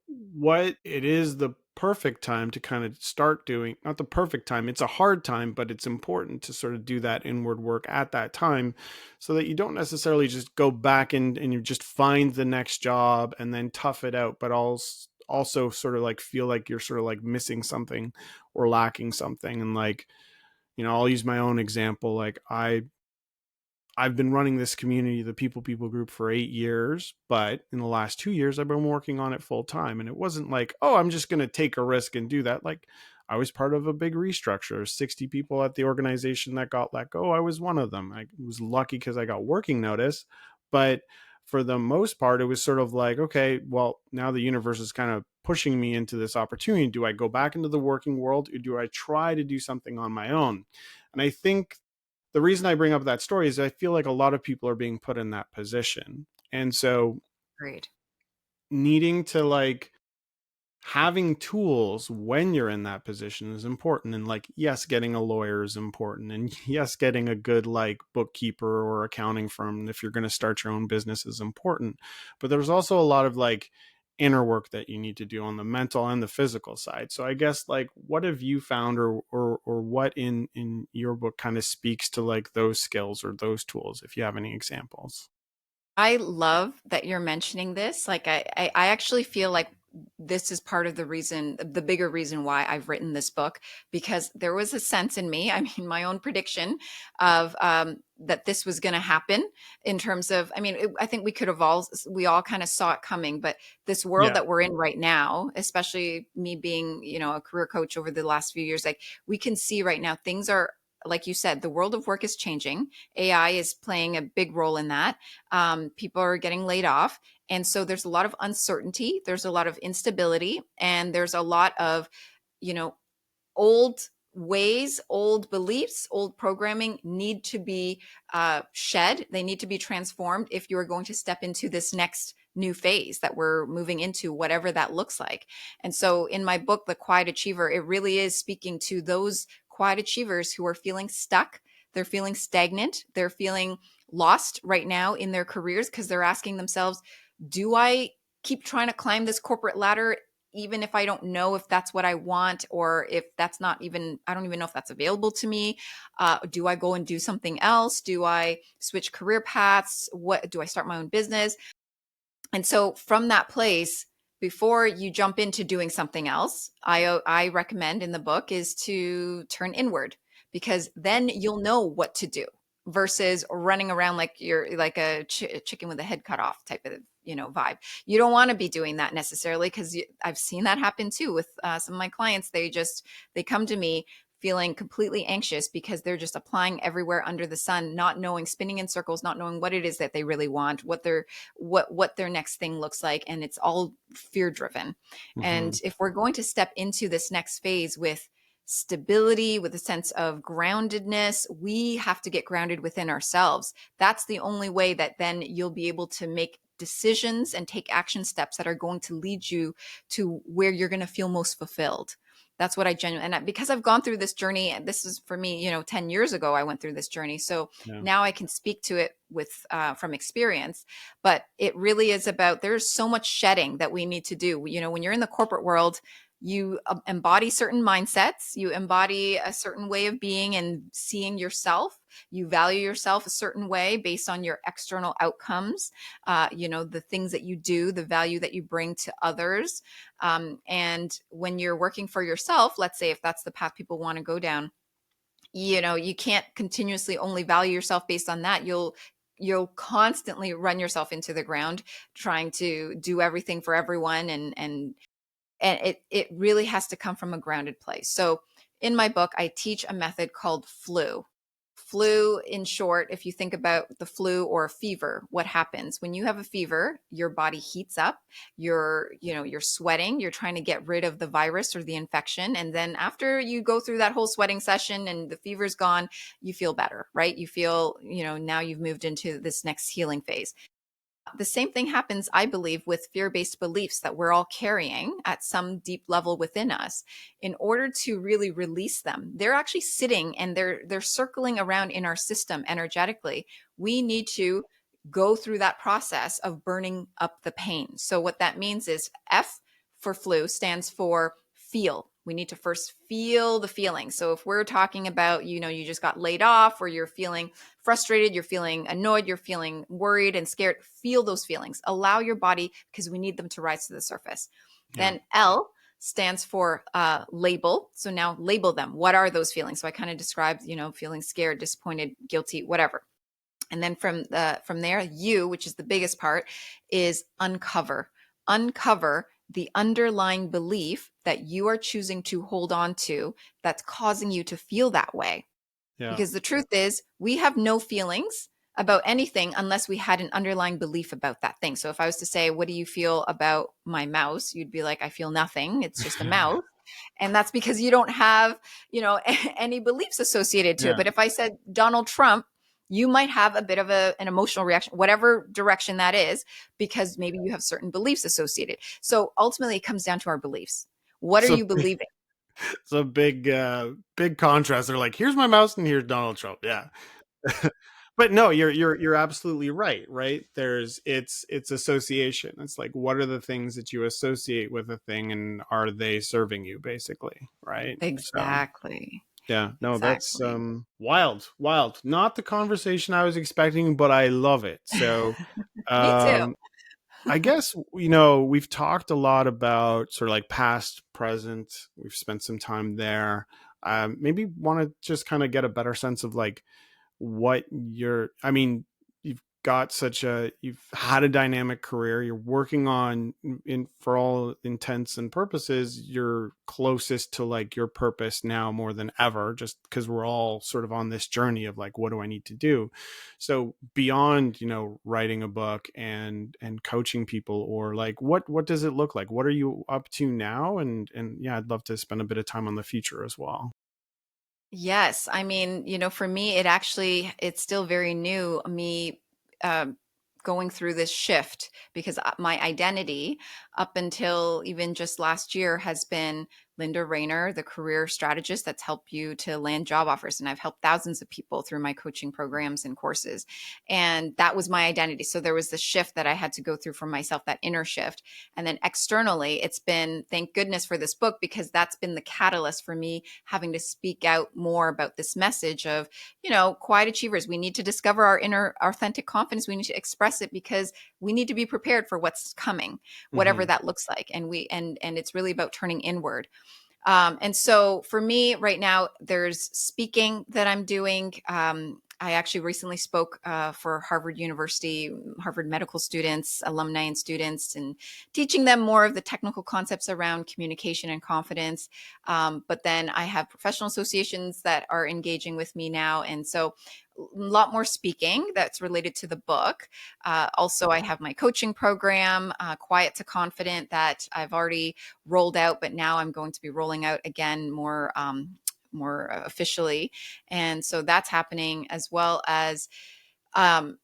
what it is the perfect time to kind of start doing, not the perfect time, it's a hard time, but it's important to sort of do that inward work at that time so that you don't necessarily just go back and you just find the next job and then tough it out, but also sort of like feel like you're sort of like missing something or lacking something. And like, I'll use my own example. Like I've been running this community, the People group, for 8 years, but in the last 2 years, I've been working on it full time. And it wasn't like, oh, I'm just going to take a risk and do that. Like I was part of a big restructure, 60 people at the organization that got let go. I was one of them. I was lucky because I got working notice, but for the most part, it was sort of like, okay, well, now the universe is kind of pushing me into this opportunity. Do I go back into the working world, or do I try to do something on my own? And I think the reason I bring up that story is I feel like a lot of people are being put in that position. And so Great. needing to like having tools when you're in that position is important. And like, yes, getting a lawyer is important. And yes, getting a good like bookkeeper or accounting firm if you're going to start your own business is important. But there's also a lot of like inner work that you need to do on the mental and the physical side. So I guess like what have you found, or what in your book kind of speaks to like those skills or those tools, if you have any examples? I love that you're mentioning this. Like I actually feel like this is part of the reason, the bigger reason why I've written this book, because there was a sense in me, I mean, my own prediction of that this was going to happen in terms of, I mean, I think we all kind of saw it coming, but this world Yeah. that we're in right now, especially me being, a career coach over the last few years, like we can see right now, things are, like you said, the world of work is changing. AI is playing a big role in that. People are getting laid off. And so there's a lot of uncertainty, there's a lot of instability, and there's a lot of, you know, old ways, old beliefs, old programming need to be shed. They need to be transformed if you are going to step into this next new phase that we're moving into, whatever that looks like. And so in my book, The Quiet Achiever, it really is speaking to those quiet achievers who are feeling stuck. They're feeling stagnant. They're feeling lost right now in their careers because they're asking themselves, do I keep trying to climb this corporate ladder even if I don't know if that's what I want, or if that's not even, I don't even know if that's available to me? Do I go and do something else? Do I switch career paths? What do I start my own business? And so from that place, before you jump into doing something else, I recommend in the book is to turn inward, because then you'll know what to do versus running around like you're like a chicken with a head cut off type of vibe. You don't want to be doing that necessarily, because I've seen that happen too with some of my clients. They come to me feeling completely anxious because they're just applying everywhere under the sun, not knowing, spinning in circles, not knowing what it is that they really want, what their next thing looks like, and it's all fear driven. Mm-hmm. And if we're going to step into this next phase with stability, with a sense of groundedness. We have to get grounded within ourselves. That's the only way that then you'll be able to make decisions and take action steps that are going to lead you to where you're going to feel most fulfilled. That's what I genuinely, and because I've gone through this journey, and this is for me, 10 years ago, I went through this journey. So Yeah. now I can speak to it with, from experience, but it really is about, there's so much shedding that we need to do. When you're in the corporate world, you embody certain mindsets, you embody a certain way of being and seeing yourself. You value yourself a certain way based on your external outcomes, the things that you do, the value that you bring to others. And when you're working for yourself, let's say if that's the path people want to go down, you can't continuously only value yourself based on that. You'll constantly run yourself into the ground trying to do everything for everyone, and it really has to come from a grounded place. So in my book, I teach a method called flu. Flu, in short, if you think about the flu or a fever, what happens when you have a fever? Your body heats up, you're sweating, you're trying to get rid of the virus or the infection. And then after you go through that whole sweating session and the fever's gone, you feel better, right? You feel, now you've moved into this next healing phase. The same thing happens, I believe, with fear-based beliefs that we're all carrying at some deep level within us. In order to really release them, they're actually sitting and they're circling around in our system energetically. We need to go through that process of burning up the pain. So what that means is F for flu stands for feel. We need to first feel the feeling. So if we're talking about, you just got laid off, or you're feeling frustrated, you're feeling annoyed, you're feeling worried and scared, feel those feelings. Allow your body, because we need them to rise to the surface. Yeah. Then L stands for label. So now label them. What are those feelings? So I kind of described, feeling scared, disappointed, guilty, whatever. And then from there, U, which is the biggest part, is uncover. Uncover the underlying belief that you are choosing to hold on to that's causing you to feel that way. Yeah. Because the truth is, we have no feelings about anything unless we had an underlying belief about that thing. So if I was to say, what do you feel about my mouse? You'd be like, I feel nothing. It's just a mouse. And that's because you don't have, any beliefs associated to it. But if I said Donald Trump, you might have a bit of an emotional reaction, whatever direction that is, because maybe you have certain beliefs associated. So ultimately, it comes down to our beliefs. What are you believing? It's a big contrast. They're like, here's my mouse and here's Donald Trump. Yeah. But no, you're absolutely right. It's association. It's like, what are the things that you associate with a thing, and are they serving you, basically, right? Exactly. Yeah, no, Exactly. that's wild. Not the conversation I was expecting, but I love it. So Me too. I guess, we've talked a lot about sort of like past, present. We've spent some time there. Maybe want to just kind of get a better sense of like you've had a dynamic career. You're working on, for all intents and purposes, you're closest to like your purpose now more than ever, just because we're all sort of on this journey of like, what do I need to do? So beyond, writing a book and coaching people, or like, what does it look like? What are you up to now? And yeah, I'd love to spend a bit of time on the future as well. Yes. I mean, for me, it's still very new, me going through this shift, because my identity up until even just last year has been Linda Raynier, the career strategist that's helped you to land job offers. And I've helped thousands of people through my coaching programs and courses. And that was my identity. So there was the shift that I had to go through for myself, that inner shift. And then externally, it's been, thank goodness for this book, because that's been the catalyst for me having to speak out more about this message of, quiet achievers. We need to discover our inner authentic confidence. We need to express it, because we need to be prepared for what's coming, whatever that looks like. And it's really about turning inward. And so for me right now, there's speaking that I'm doing. I actually recently spoke for Harvard University, Harvard medical students, alumni and students, and teaching them more of the technical concepts around communication and confidence. But then I have professional associations that are engaging with me now. And so lot more speaking that's related to the book. Also, I have my coaching program, Quiet to Confident, that I've already rolled out, but now I'm going to be rolling out again more officially. And so that's happening, as well as um,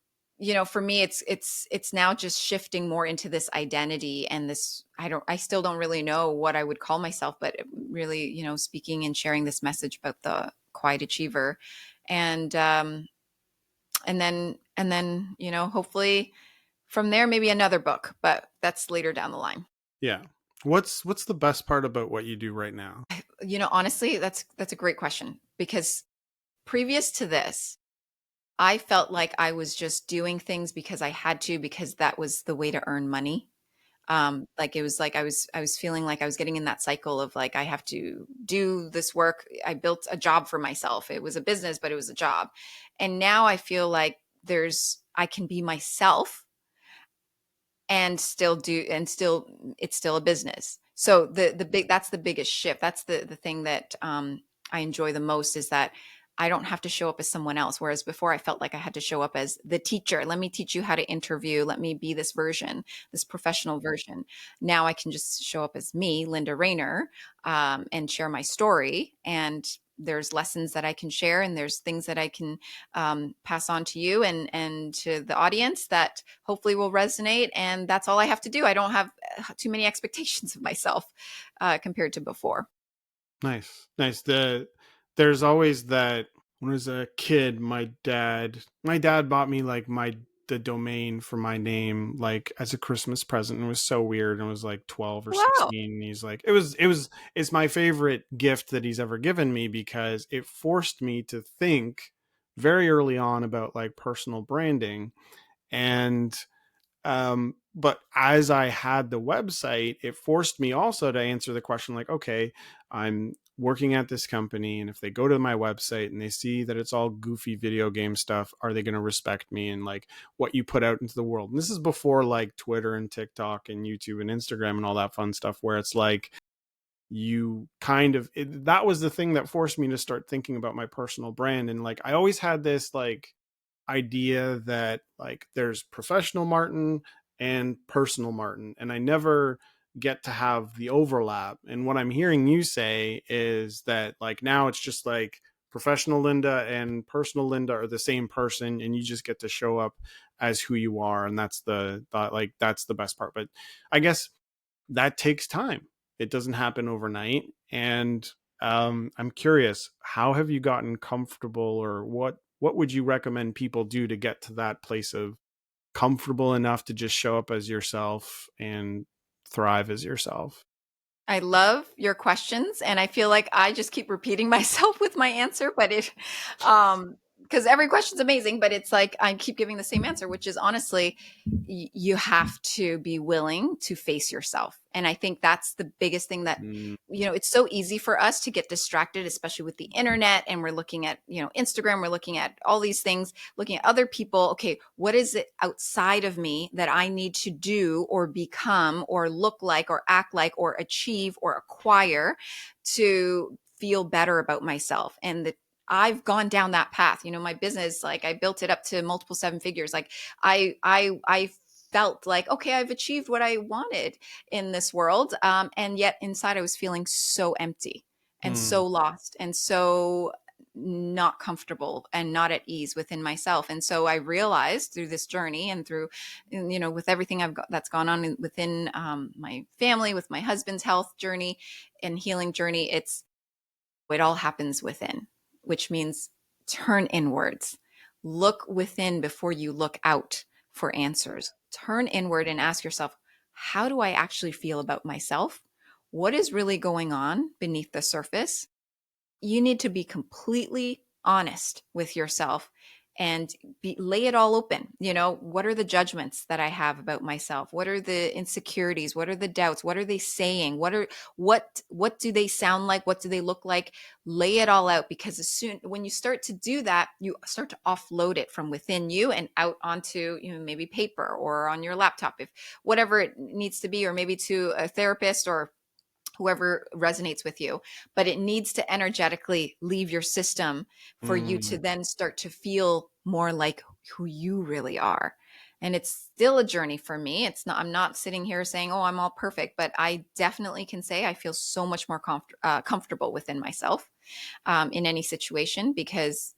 for me, it's now just shifting more into this identity and this. I still don't really know what I would call myself, but really, speaking and sharing this message about the quiet achiever, and and then hopefully from there maybe another book, but that's later down the line. Yeah. What's the best part about what you do right now? Honestly, that's a great question, because previous to this, I felt like I was just doing things because I had to, because that was the way to earn money. Like it was like I was feeling like I was getting in that cycle of like, I have to do this work. I built a job for myself. It was a business, but it was a job. And now I feel like I can be myself and still it's still a business. So that's the biggest shift. That's the thing that I enjoy the most, is that I don't have to show up as someone else. Whereas before I felt like I had to show up as the teacher. Let me teach you how to interview. Let me be this version, this professional version. Now I can just show up as me, Linda Raynier, and share my story. And there's lessons that I can share, and there's things that I can pass on to you and to the audience that hopefully will resonate. And that's all I have to do. I don't have too many expectations of myself compared to before. Nice. There's always that. When I was a kid, my dad bought me like the domain for my name, like as a Christmas present. And it was so weird. And it was like 12 or Wow. 16. And he's like, it's my favorite gift that he's ever given me, because it forced me to think very early on about like personal branding. And but as I had the website, it forced me also to answer the question like, okay, I'm working at this company, and if they go to my website and they see that it's all goofy video game stuff, are they going to respect me and like what you put out into the world? And this is before like Twitter and TikTok and YouTube and Instagram and all that fun stuff, where it's like that was the thing that forced me to start thinking about my personal brand. And like I always had this like idea that like there's professional Martin and personal Martin, and I never get to have the overlap. And what I'm hearing you say is that like now it's just like professional Linda and personal Linda are the same person, and you just get to show up as who you are. And that's the best part. But I guess that takes time. It doesn't happen overnight. And I'm curious, how have you gotten comfortable, or what would you recommend people do to get to that place of comfortable enough to just show up as yourself and thrive as yourself? I love your questions, and I feel like I just keep repeating myself with my answer, but because every question's amazing, but it's like I keep giving the same answer, which is honestly, you have to be willing to face yourself. And I think that's the biggest thing that, Mm. it's so easy for us to get distracted, especially with the internet. And we're looking at, Instagram, we're looking at all these things, looking at other people. Okay, what is it outside of me that I need to do or become or look like or act like or achieve or acquire to feel better about myself? And I've gone down that path. My business, like I built it up to multiple seven figures. Like I felt like, okay, I've achieved what I wanted in this world. And yet inside I was feeling so empty and Mm. so lost and so not comfortable and not at ease within myself. And so I realized through this journey and through, with everything I've got that's gone on within my family, with my husband's health journey and healing journey, it all happens within, which means turn inwards. Look within before you look out for answers. Turn inward and ask yourself, how do I actually feel about myself? What is really going on beneath the surface? You need to be completely honest with yourself and lay it all open. What are the judgments that I have about myself? What are the insecurities? What are the doubts? What are they saying? What do they sound like? What do they look like? Lay it all out, because when you start to do that, you start to offload it from within you and out onto, maybe paper or on your laptop, if whatever it needs to be, or maybe to a therapist or whoever resonates with you, but it needs to energetically leave your system for you to then start to feel more like who you really are. And it's still a journey for me. It's not, I'm not sitting here saying, oh, I'm all perfect, but I definitely can say I feel so much more comfortable within myself in any situation, because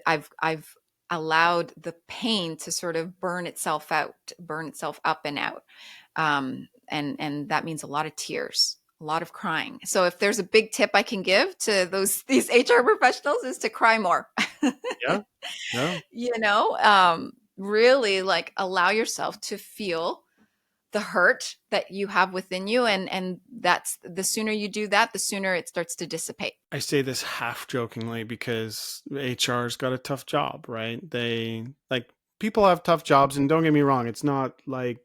I've allowed the pain to sort of burn itself out, burn itself up and out. And that means a lot of tears, a lot of crying. So if there's a big tip I can give to these HR professionals, is to cry more. Yeah. Yeah. Really like allow yourself to feel the hurt that you have within you, and that's, the sooner you do that, the sooner it starts to dissipate. I say this half jokingly because HR's got a tough job, right? They like, people have tough jobs, and don't get me wrong, it's not like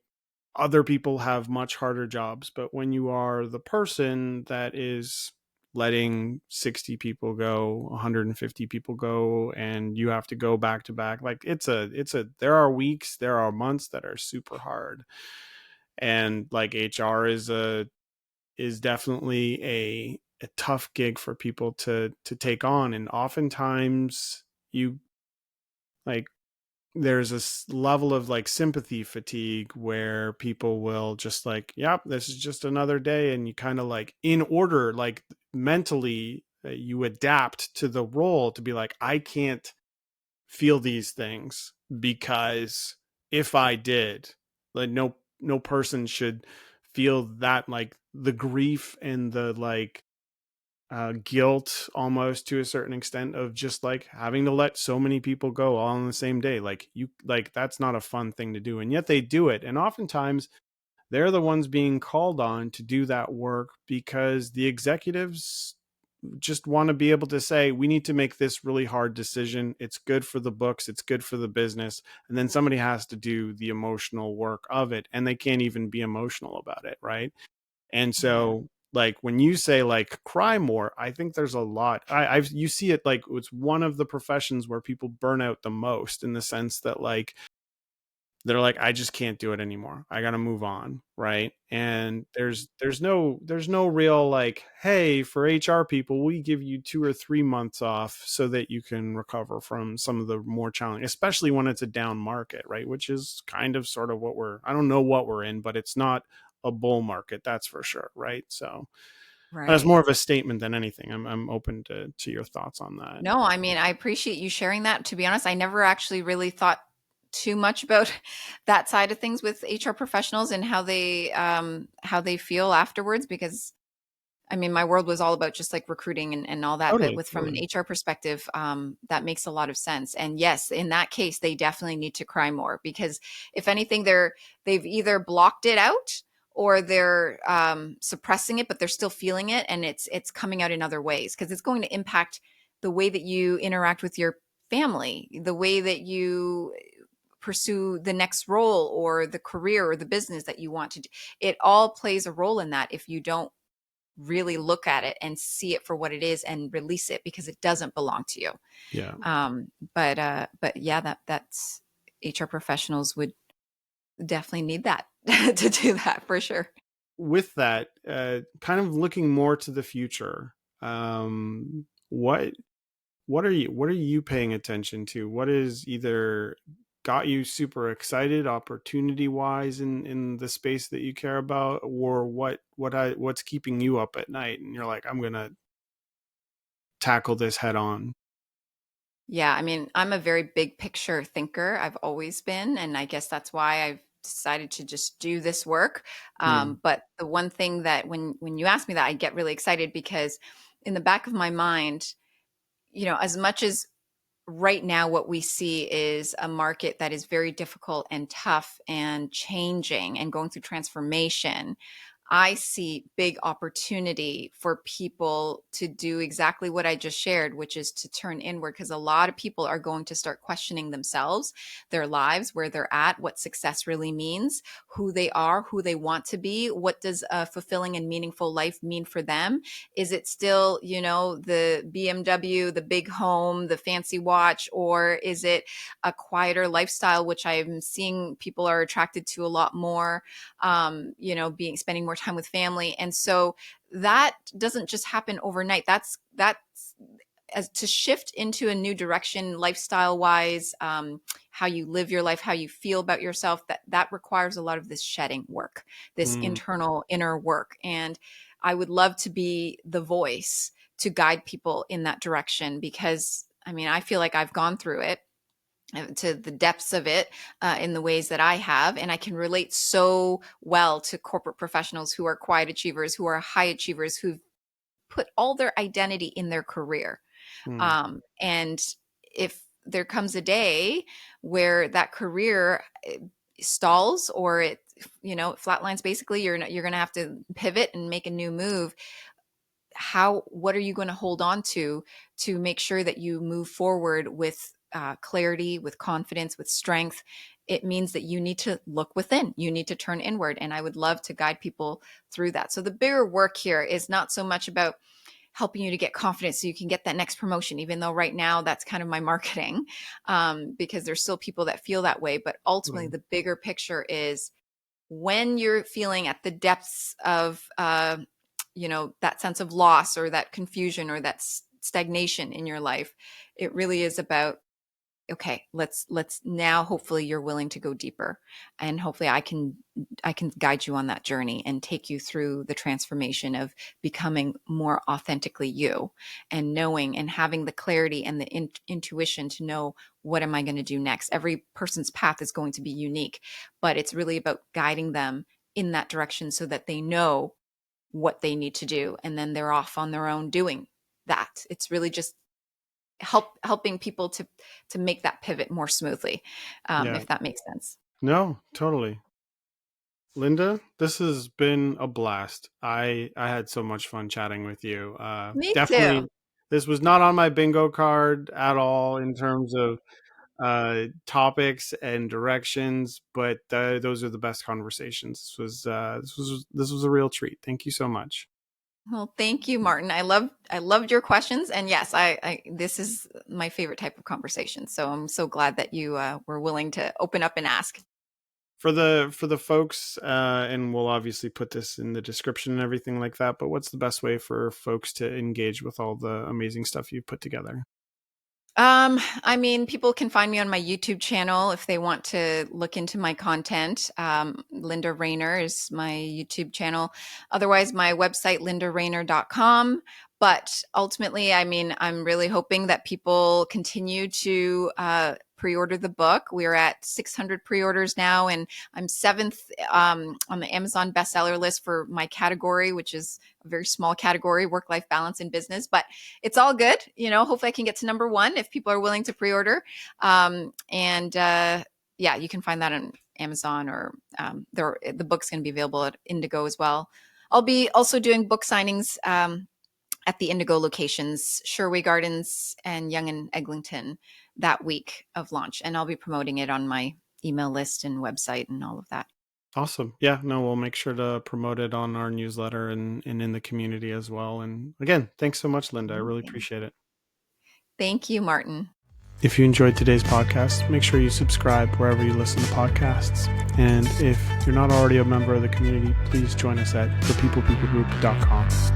other people have much harder jobs, but when you are the person that is letting 60 people go, 150 people go, and you have to go back to back, like there are weeks, there are months that are super hard. And like HR is definitely a tough gig for people to take on. And oftentimes you like, there's this level of like sympathy fatigue where people will just like, yep, this is just another day. And you kind of like, in order, like mentally, you adapt to the role to be like, I can't feel these things, because if I did, like no person should feel that, like the grief and the like guilt almost to a certain extent of just like having to let so many people go all on the same day. Like you, like that's not a fun thing to do, and yet they do it. And oftentimes they're the ones being called on to do that work because the executives just want to be able to say, we need to make this really hard decision. It's good for the books. It's good for the business. And then somebody has to do the emotional work of it. And they can't even be emotional about it. Right. And Yeah. so like when you say like cry more, I think there's a lot. You see it, like it's one of the professions where people burn out the most, in the sense that like they're like, I just can't do it anymore, I got to move on, right? And there's no real like, hey, for HR people, we give you 2 or 3 months off so that you can recover from some of the more challenging, especially when it's a down market, right? Which is kind of sort of what I don't know what we're in, but it's not a bull market, that's for sure, right? So that's Right. more of a statement than anything. I'm open to your thoughts on that. No, I mean, I appreciate you sharing that. To be honest, I never actually really thought too much about that side of things with HR professionals and how they feel afterwards, because I mean, my world was all about just like recruiting and all that. But Totally, with, from an totally. HR perspective, that makes a lot of sense. And yes, in that case, they definitely need to cry more, because if anything, they've either blocked it out, or they're suppressing it, but they're still feeling it, and it's coming out in other ways, because it's going to impact the way that you interact with your family, the way that you pursue the next role or the career or the business that you want to do. It all plays a role in that if you don't really look at it and see it for what it is and release it, because it doesn't belong to you. Yeah. But yeah, that's, HR professionals would definitely need that to do that for sure. With that, kind of looking more to the future, what what are you paying attention to? What is either got you super excited opportunity wise in the space that you care about, or what's keeping you up at night and you're like, I'm gonna tackle this head on? Yeah, I mean, I'm a very big picture thinker. I've always been, and I guess that's why I've decided to just do this work. Hmm. But the one thing that when you ask me that, I get really excited, because in the back of my mind, as much as right now what we see is a market that is very difficult and tough and changing and going through transformation, I see big opportunity for people to do exactly what I just shared, which is to turn inward, because a lot of people are going to start questioning themselves, their lives, where they're at, what success really means, who they are, who they want to be. What does a fulfilling and meaningful life mean for them? Is it still, the BMW, the big home, the fancy watch, or is it a quieter lifestyle, which I'm seeing people are attracted to a lot more, spending more time time with family. And so that doesn't just happen overnight. That's as to shift into a new direction, lifestyle wise, how you live your life, how you feel about yourself, that requires a lot of this shedding work, this internal inner work. And I would love to be the voice to guide people in that direction, because I mean, I feel like I've gone through it to the depths of it in the ways that I have. And I can relate so well to corporate professionals who are quiet achievers, who are high achievers, who've put all their identity in their career. And if there comes a day where that career stalls, or it, flatlines, basically, you're going to have to pivot and make a new move. What are you going to hold on to make sure that you move forward with clarity, with confidence, with strength? It means that you need to look within, you need to turn inward. And I would love to guide people through that. So the bigger work here is not so much about helping you to get confidence so you can get that next promotion, even though right now that's kind of my marketing, because there's still people that feel that way. But ultimately, the bigger picture is when you're feeling at the depths of, that sense of loss or that confusion or that stagnation in your life, it really is about, okay, let's now, hopefully you're willing to go deeper, and hopefully I can guide you on that journey and take you through the transformation of becoming more authentically you, and knowing and having the clarity and the intuition to know, what am I going to do next? Every person's path is going to be unique, but it's really about guiding them in that direction so that they know what they need to do, and then they're off on their own doing that. It's really just helping people to make that pivot more smoothly, if that makes sense. No, totally. Linda, this has been a blast. I had so much fun chatting with you. Me Definitely, too. this was not on my bingo card at all in terms of topics and directions, but those are the best conversations. This was a real treat. Thank you so much. Well, thank you, Martin. I loved your questions, and yes, I this is my favorite type of conversation. So I'm so glad that you were willing to open up and ask. For the folks, and we'll obviously put this in the description and everything like that, but what's the best way for folks to engage with all the amazing stuff you've put together? I mean, people can find me on my YouTube channel if they want to look into my content. Linda Raynier is my YouTube channel. Otherwise, my website, lindaraynier.com. But ultimately, I mean, I'm really hoping that people continue to pre-order the book. We're at 600 pre-orders now, and I'm 7th on the Amazon bestseller list for my category, which is a very small category, work-life balance in business. But it's all good. Hopefully I can get to number 1 if people are willing to pre-order. Yeah, you can find that on Amazon, or the book's going to be available at Indigo as well. I'll be also doing book signings at the Indigo locations, Sherway Gardens and Yonge and Eglinton, that week of launch. And I'll be promoting it on my email list and website and all of that. Awesome. Yeah, no, we'll make sure to promote it on our newsletter and in the community as well. And again, thanks so much, Linda. I really appreciate it. Thank you, Martin. If you enjoyed today's podcast, make sure you subscribe wherever you listen to podcasts. And if you're not already a member of the community, please join us at thepeoplepeoplegroup.com.